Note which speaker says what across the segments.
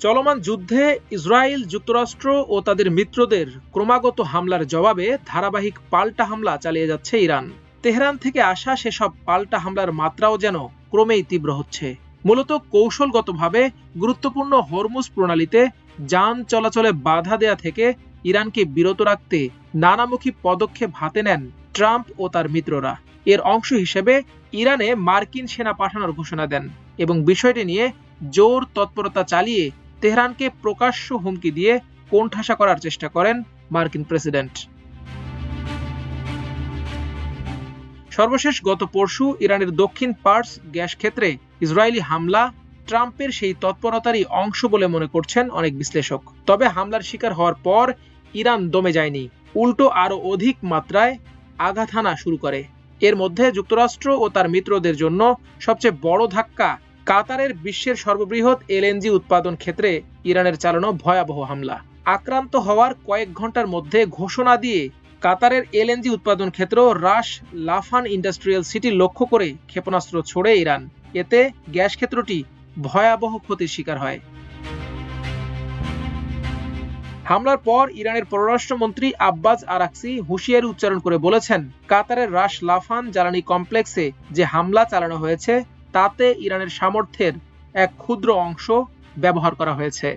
Speaker 1: চলমান যুদ্ধে ইসরায়েল, যুক্তরাষ্ট্র ও তাদের মিত্রদের ক্রমাগত হামলার জবাবে ধারাবাহিক পাল্টা হামলা চালিয়ে যাচ্ছে ইরান। তেহরান থেকে আসা সেসব পাল্টা হামলার মাত্রাও যেন ক্রমেই তীব্র হচ্ছে। মূলত কৌশলগতভাবে গুরুত্বপূর্ণ হরমুজ প্রণালীতে যান চলাচলে বাধা দেয়া থেকে ইরানকে বিরত রাখতে নানামুখী পদক্ষেপ হাতে নেন ট্রাম্প ও তার মিত্ররা। এর অংশ হিসেবে ইরানে মার্কিন সেনা পাঠানোর ঘোষণা দেন এবং বিষয়টি নিয়ে জোর তৎপরতা চালিয়ে তেহরানকে প্রকাশ্য হুমকি দিয়ে কোণঠাসা করার চেষ্টা করেন মার্কিন প্রেসিডেন্ট। সর্বশেষ গত পরশু ইরানের দক্ষিণ পার্স গ্যাস ক্ষেত্রে ইসরায়েলি হামলা ট্রাম্পের সেই তৎপরতারই অংশ বলে মনে করছেন অনেক বিশ্লেষক। তবে হামলার শিকার হওয়ার পর ইরান দমে যায়নি, উল্টো আরো অধিক মাত্রায় আঘাত হানা শুরু করে। এর মধ্যে যুক্তরাষ্ট্র ও তার মিত্রদের জন্য সবচেয়ে বড় ধাক্কা কাতারের বিশ্বের সর্ববৃহৎ এলএনজি উৎপাদন ক্ষেত্রে ইরানের চালানো ভয়াবহ হামলা। আক্রান্ত হওয়ার কয়েক ঘন্টার মধ্যে ঘোষণা দিয়ে কাতারের এলএনজি উৎপাদন ক্ষেত্র রাস লাফান ইন্ডাস্ট্রিয়াল সিটি লক্ষ্য করে ক্ষেপণাস্ত্র ছোড়ে ইরান। এতে গ্যাস ক্ষেত্রটি ভয়াবহ ক্ষতির শিকার হয়। হামলার পর ইরানের পররাষ্ট্রমন্ত্রী আব্বাস আরাকচি হুঁশিয়ারি উচ্চারণ করে বলেছেন, কাতারের রাস লাফান জ্বালানি কমপ্লেক্সে যে হামলা চালানো হয়েছে তাতে ইরানের সামর্থ্যের এক ক্ষুদ্র অংশ ব্যবহার করা হয়েছে।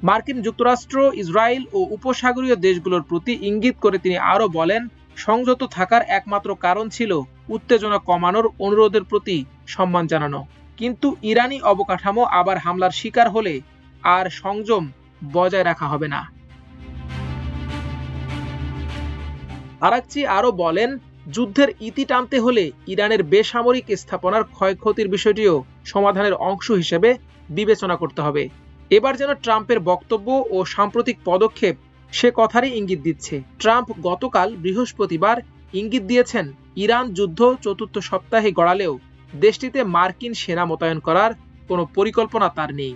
Speaker 1: মার্কিন যুক্তরাষ্ট্র, ইসরায়েল ও উপসাগরীয় দেশগুলোর প্রতি ইঙ্গিত করে তিনি আরও বলেন, সংযত থাকার একমাত্র কারণ ছিল উত্তেজনা কমানোর অনুরোধের প্রতি সম্মান জানানো। কিন্তু ইরানি অবকাঠামো আবার হামলার শিকার হলে আর সংযম বজায় রাখা হবে না। আরাকচি আরও বলেন, যুদ্ধের ইতি টানতে হলে ইরানের বেসামরিক স্থাপনার ক্ষয়ক্ষতির বিষয়টিও সমাধানের অংশ হিসেবে বিবেচনা করতে হবে। এবার যেন ট্রাম্পের বক্তব্য ও সাম্প্রতিক পদক্ষেপ সে কথারই ইঙ্গিত দিচ্ছে। ট্রাম্প গতকাল বৃহস্পতিবার ইঙ্গিত দিয়েছেন, ইরান যুদ্ধ চতুর্থ সপ্তাহে গড়ালেও দেশটিতে মার্কিন সেনা মোতায়েন করার কোনো পরিকল্পনা তার নেই।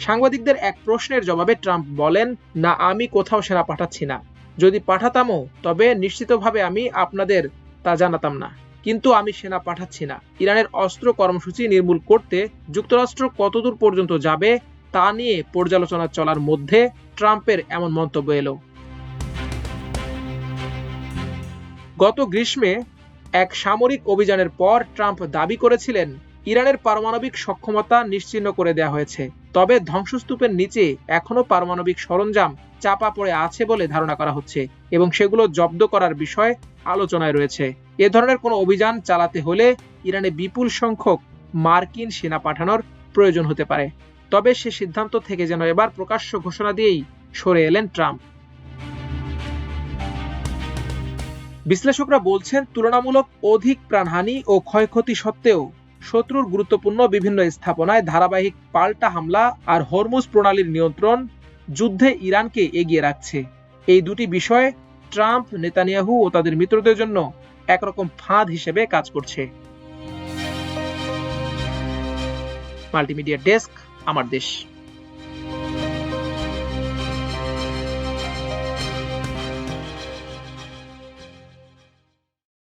Speaker 1: সাংবাদিকদের এক প্রশ্নের জবাবে ট্রাম্প বলেন, না, আমি কোথাও সেনা পাঠাচ্ছি না। যদি পাঠাতামও তবে নিশ্চিতভাবে আমি আপনাদের তা জানাতাম না। কিন্তু আমি সেনা পাঠাচ্ছি না। ইরানের অস্ত্র কর্মসূচি নির্মূল করতে যুক্তরাষ্ট্র কতদূর পর্যন্ত যাবে তা নিয়ে পর্যালোচনা চলার মধ্যে ট্রাম্পের এমন মন্তব্য এলো। গত গ্রীষ্মে এক সামরিক অভিযানের পর ট্রাম্প দাবি করেছিলেন, ইরানের পারমাণবিক সক্ষমতা নিশ্চিহ্ন করে দেওয়া হয়েছে, তবে ধ্বংসস্তূপের নিচে এখনো পারমাণবিক সরঞ্জাম চাপা পড়ে আছে বলে ধারণা করা হচ্ছে এবং সেগুলো জব্দ করার বিষয় আলোচনায় রয়েছে। এ ধরনের কোনো অভিযান চালাতে হলে ইরানে বিপুল সংখ্যক মার্কিন সেনা পাঠানোর প্রয়োজন হতে পারে। তবে সে সিদ্ধান্ত থেকে যেন এবার প্রকাশ্য ঘোষণা দিয়েই সরে এলেন ট্রাম্প। বিশ্লেষকরা বলছেন, তুলনামূলক অধিক প্রাণহানি ও ক্ষয়ক্ষতি সত্ত্বেও শত্রুর গুরুত্বপূর্ণ বিভিন্ন স্থাপনায় ধারাবাহিক পাল্টা হামলা আর হরমুজ প্রণালীর নিয়ন্ত্রণ যুদ্ধে ইরানকে এগিয়ে রাখছে। এই দুটি বিষয় ট্রাম্প, নেতানিয়াহু ও তাদের মিত্রদের জন্য একরকম ফাঁদ হিসেবে কাজ করছে। মাল্টিমিডিয়া ডেস্ক, আমার দেশ।